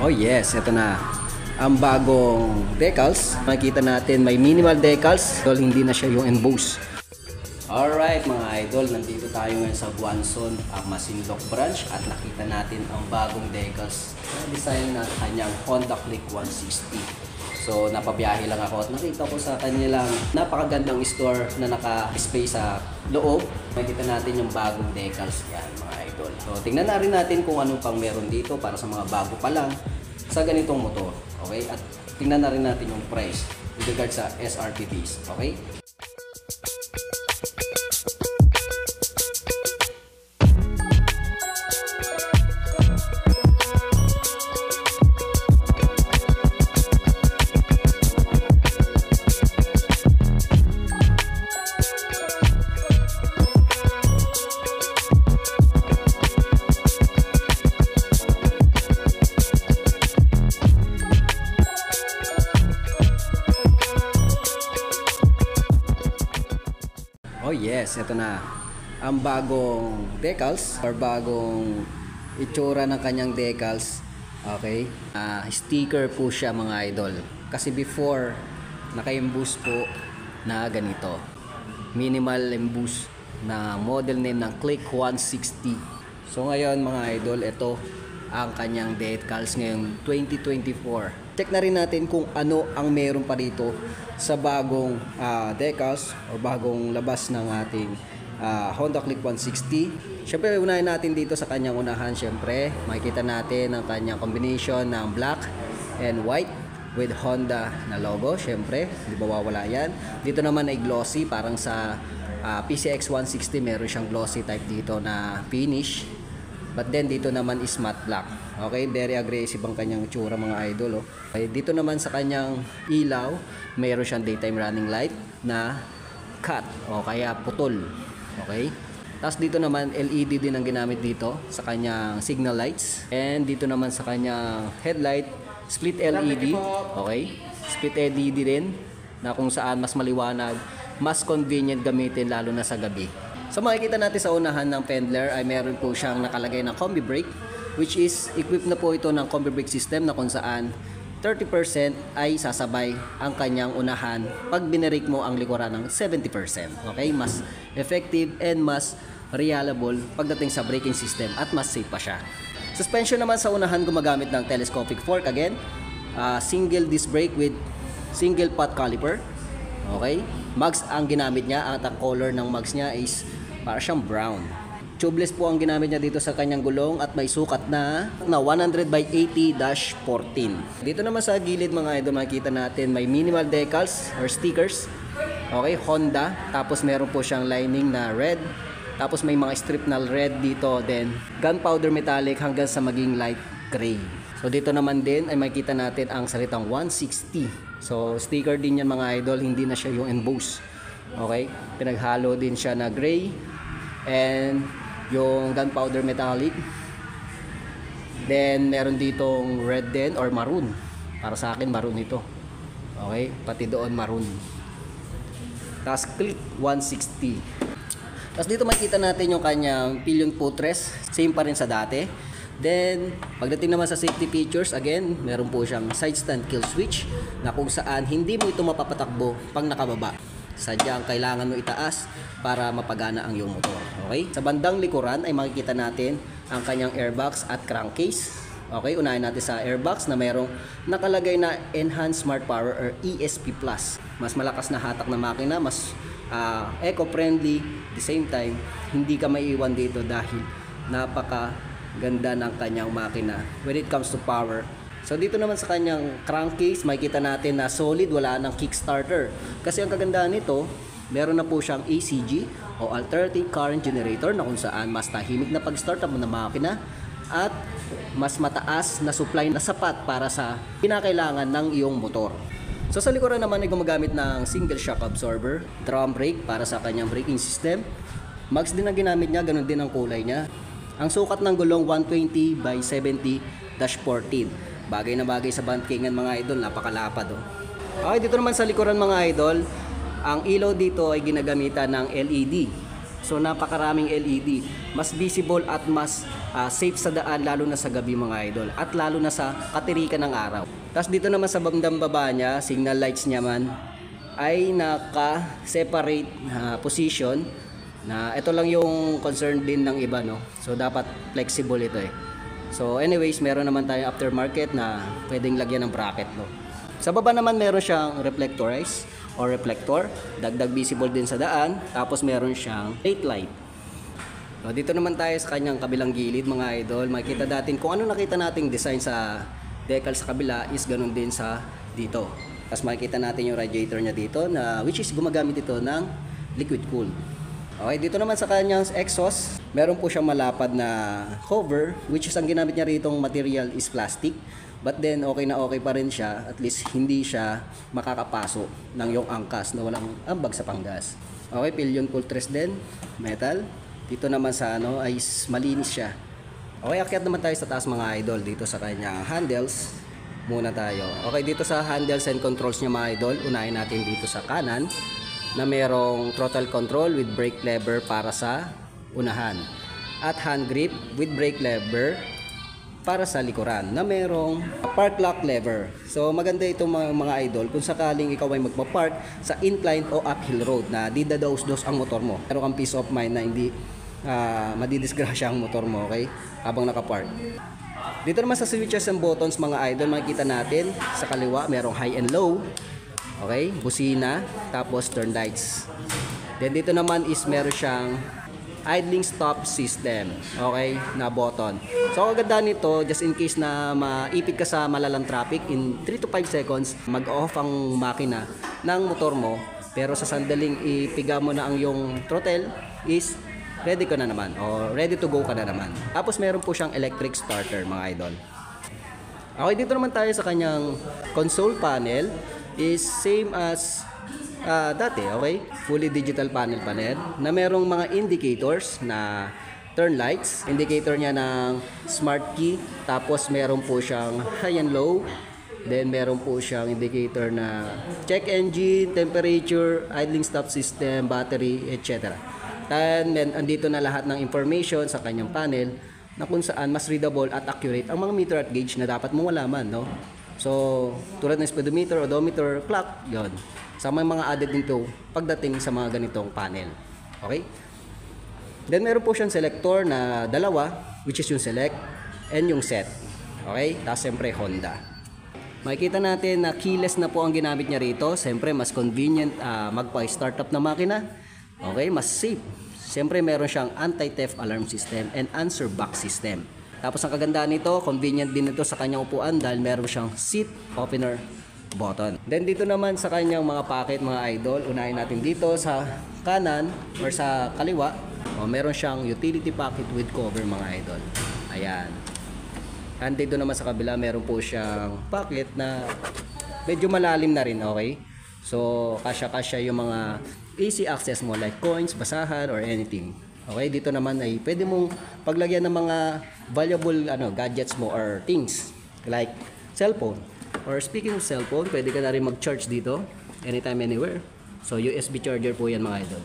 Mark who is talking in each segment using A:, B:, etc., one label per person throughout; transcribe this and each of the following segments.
A: Oh yes, ito na ang bagong decals. Makikita natin may minimal decals, hindi na siya yung emboss. Alright mga idol, nandito tayo ngayon sa Guanzon, Masinloc branch at nakita natin ang bagong decals na design ng kanyang Honda Click 160. So napabiyahe lang ako at nakita ko sa kanilang napakagandang store na naka-display sa loob. Makikita natin yung bagong decals yan mga idol. So tingnan na rin natin kung ano pang meron dito para sa mga bago pa lang sa ganitong motor. Okay? At tingnan na rin natin yung price with regard sa SRPBs. Okay? Oh yes, ito na ang bagong decals or bagong itsura ng kanyang decals. Okay, sticker po siya mga idol. Kasi before naka-emboss po na ganito, minimal emboss na model name ng Click 160. So ngayon mga idol, ito ang kanyang decals ngayong 2024. Check na rin natin kung ano ang meron pa dito sa bagong decals o bagong labas ng ating Honda Click 160. Siyempre unahin natin dito sa kanyang unahan. Siyempre makikita natin ang kanyang combination ng black and white with Honda na logo. Siyempre hindi mawawala yan. Dito naman ay glossy, parang sa PCX 160 meron siyang glossy type dito na finish. But then dito naman is matte black. Okay, very aggressive ang kanyang itsura mga idol. Oh. Okay, dito naman sa kanyang ilaw, mayroon siyang daytime running light na cut o kaya putol. Okay? Tapos dito naman LED din ang ginamit dito sa kanyang signal lights. And dito naman sa kanyang headlight, split LED. Okay? Split LED din na kung saan mas maliwanag, mas convenient gamitin lalo na sa gabi. So makikita natin sa unahan ng fendler ay meron po siyang nakalagay na combi brake, which is equipped na po ito ng combi brake system na kung saan 30% ay sasabay ang kanyang unahan pag binirake mo ang likuran ng 70%. Okay? Mas effective and mas reliable pagdating sa braking system at mas safe pa siya. Suspension naman sa unahan gumagamit ng telescopic fork again, single disc brake with single pot caliper. Okay? Mags ang ginamit niya, ang color ng mags niya is para siyang brown. Tubeless po ang ginamit niya dito sa kanyang gulong at may sukat na 100/80-14. Dito naman sa gilid mga idol makikita natin may minimal decals or stickers. Okay, Honda. Tapos meron po siyang lining na red. Tapos may mga strip na red dito. Then gunpowder metallic hanggang sa maging light gray. So dito naman din ay makikita natin ang salitang 160. So sticker din yan mga idol, hindi na siya yung emboss. Okay, pinaghalo din siya na gray and yung gunpowder metallic. Then meron ditong red din or maroon. Para sa akin maroon ito. Okay, pati doon maroon. Tapos Click 160. Tapos dito makikita natin yung kanyang pillion footrest, same pa rin sa dati. Then pagdating naman sa safety features, again meron po siyang side stand kill switch na kung saan hindi mo ito mapapatakbo pag nakababa. Sadyang kailangan mo itaas para mapagana ang iyong motor. Okay? Sa bandang likuran ay makikita natin ang kanyang airbox at crankcase. Okay, unahin natin sa airbox na mayroong nakalagay na Enhanced Smart Power or ESP+. Mas malakas na hatak na makina, mas eco-friendly. At the same time, hindi ka maiiwan dito dahil napakaganda ng kanyang makina when it comes to power. So dito naman sa kanyang crankcase, makikita natin na solid, wala nang kickstarter. Kasi ang kagandahan nito, meron na po siyang ACG o alternating current generator na kung saan mas tahimik na pag-start up ng makina at mas mataas na supply na sapat para sa kinakailangan ng iyong motor. So sa likuran naman ay gumagamit ng single shock absorber, drum brake para sa kanyang braking system. Mags din ang ginamit niya, ganun din ang kulay niya. Ang sukat ng gulong 120/70-14. Bagay na bagay sa bantingan mga idol, napakalapad oh. Okay, dito naman sa likuran mga idol, ang ilaw dito ay ginagamitan ng LED. So napakaraming LED, mas visible at mas safe sa daan, lalo na sa gabi mga idol, at lalo na sa katirikan ng araw. Tapos dito naman sa bandang baba niya, signal lights niya man ay naka-separate position, na ito lang yung concern din ng iba, no? So dapat flexible ito eh. So anyways, meron naman tayong aftermarket na pwedeng lagyan ng bracket, no? Sa baba naman meron siyang reflectorize or reflector, dagdag visible din sa daan, tapos meron siyang tail light. So dito naman tayo sa kanyang kabilang gilid mga idol, makikita natin kung ano nakita nating design sa decal sa kabila is ganun din sa dito. Tapos makikita natin yung radiator niya dito, na which is gumagamit ito ng liquid cool. Okay, dito naman sa kanyang exhaust, meron po siyang malapad na cover, which is ang ginamit niya rito material is plastic. But then okay na okay pa rin siya, at least hindi siya makakapaso ng yung angkas na walang ambag sa panggas. Okay, pillion pull truss din, metal. Dito naman sa ay malinis siya. Okay, akyat naman tayo sa taas mga idol, dito sa kanyang handles. Muna tayo. Okay, dito sa handles and controls niya mga idol, unahin natin dito sa kanan na merong throttle control with brake lever para sa unahan, at hand grip with brake lever para sa likuran, na merong park lock lever. So maganda ito mga idol kung sakaling ikaw ay magpa-park sa incline o uphill road na didadaos-dos ang motor mo. Pero kang peace of mind na hindi madidisgrasya ang motor mo, okay, habang nakapark. Dito naman sa switches and buttons mga idol, makikita natin sa kaliwa merong high and low, okay, busina, tapos turn lights. Then dito naman is meron siyang idling stop system, okay, na button. So ang ganda nito, just in case na maipit ka sa malalang traffic, in 3 to 5 seconds mag-off ang makina ng motor mo, pero sa sandaling ipiga mo na ang yung throttle is ready ka na naman, o ready to go ka na naman. Tapos meron po siyang electric starter mga idol. Okay, dito naman tayo sa kanyang console panel, is same as dati, okay? Fully digital panel na merong mga indicators na turn lights, indicator niya ng smart key, tapos meron po siyang high and low, then meron po siyang indicator na check engine, temperature, idling stop system, battery, etc. And andito na lahat ng information sa kanyang panel na kung saan mas readable at accurate ang mga meter at gauge na dapat mong malaman, no? So, tulad ng speedometer, odometer, clock, yon. Sa mga added nito pagdating sa mga ganitong panel. Okay? Then meron po siyang selector na dalawa, which is yung select and yung set. Okay? Tapos siyempre Honda. Makikita natin na keyless na po ang ginamit niya rito. Siyempre mas convenient magpa-start up na makina. Okay, mas safe. Siyempre meron siyang anti-theft alarm system and answer box system. Tapos ang kagandaan nito, convenient din ito sa kanyang upuan dahil meron siyang seat opener button. Then dito naman sa kanyang mga pocket mga idol, unahin natin dito sa kanan or sa kaliwa, meron siyang utility pocket with cover mga idol. Ayan. And dito naman sa kabila, meron po siyang pocket na medyo malalim na rin, okay? So, kasya-kasya yung mga easy access mo like coins, basahan, or anything. Okay, dito naman ay pwede mong paglagyan ng mga valuable gadgets mo or things like cellphone. Or speaking of cellphone, pwede ka na rin mag-charge dito anytime, anywhere. So, USB charger po yan mga idol.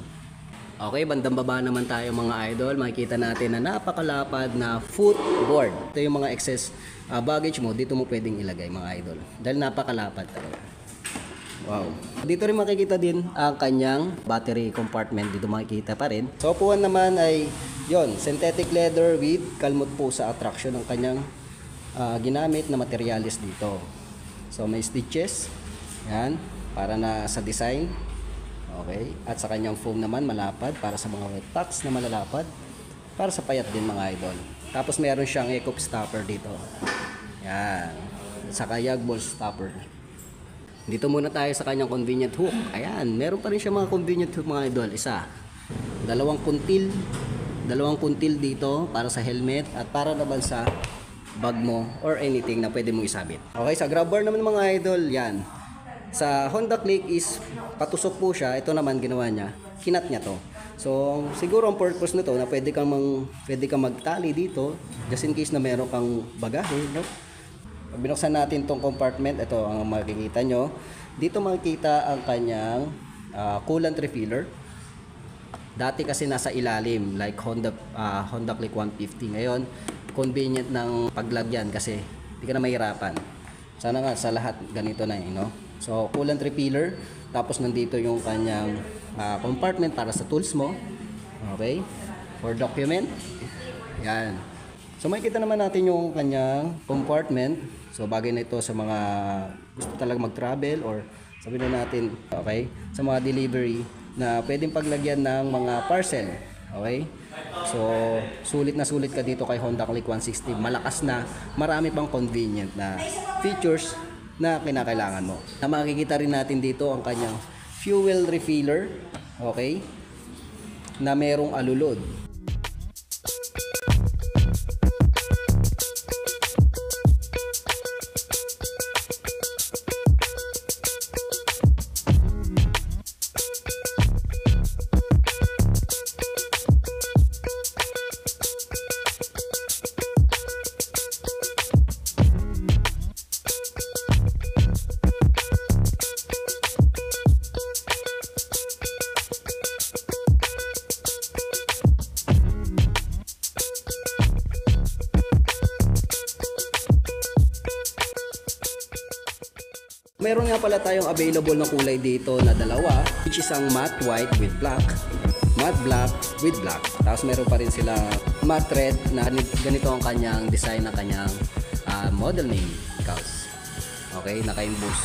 A: Okay, bandang baba naman tayo mga idol. Makikita natin na napakalapad na footboard. Ito yung mga excess baggage mo, dito mo pwedeng ilagay mga idol. Dahil napakalapad talaga. Wow. Dito rin makikita din ang kanyang battery compartment. Dito makikita pa rin. So, upuan naman ay yon, synthetic leather with kalmot po sa attraction ng kanyang ginamit na materials dito. So, may stitches. Yan. Para na sa design. Okay. At sa kanyang foam naman malapad para sa mga wet packs na malalapad. Para sa payat din mga idol. Tapos meron siyang eco stopper dito. Yan. Saka yag ball stopper. Dito muna tayo sa kanyang convenient hook. Ayan, meron pa rin siya mga convenient hook mga idol. Isa, dalawang kuntil dito para sa helmet at para naman sa bag mo or anything na pwede mong isabit. Okay, sa grab bar naman mga idol, yan. Sa Honda Click is patusok po siya. Ito naman ginawa niya, kinat niya to. So, siguro ang purpose nito na pwede kang magtali dito just in case na meron kang bagahe, no? Pag binuksan natin tong compartment, ito ang makikita nyo. Dito makikita ang kanyang coolant refiller. Dati kasi nasa ilalim, like Honda Click 150. Ngayon, convenient ng paglagyan kasi hindi ka na mahirapan. Sana nga sa lahat ganito na no? So coolant refiller, tapos nandito yung kanyang compartment para sa tools mo. Okay? For document. Yan. So makikita naman natin yung kanyang compartment. So bagay na ito sa mga gusto talaga mag-travel or sabihin na natin, okay, sa mga delivery na pwedeng paglagyan ng mga parcel. Okay? So sulit na sulit ka dito kay Honda Click 160. Malakas na, marami pang convenient na features na kinakailangan mo. Na makikita rin natin dito ang kanyang fuel refiller, okay, na merong alulod. Meron nga pala tayong available na kulay dito na dalawa, which is ang matte white with black, matte black with black. Tapos meron pa rin sila matte red na ganito ang kanyang design ng kanyang model name, decals. Okay, naka-emboss.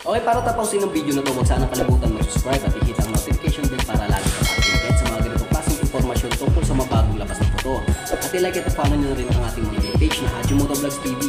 A: Okay, para tapusin ang video na to, huwag sana kalimutan mag-subscribe at i-hit ang notification bell para lagi kang updated sa mga ganitong klaseng impormasyon tungkol sa mga bagong labas na photo. At i-like at follow nyo na rin ang ating mga page na Haji Motovlogs TV.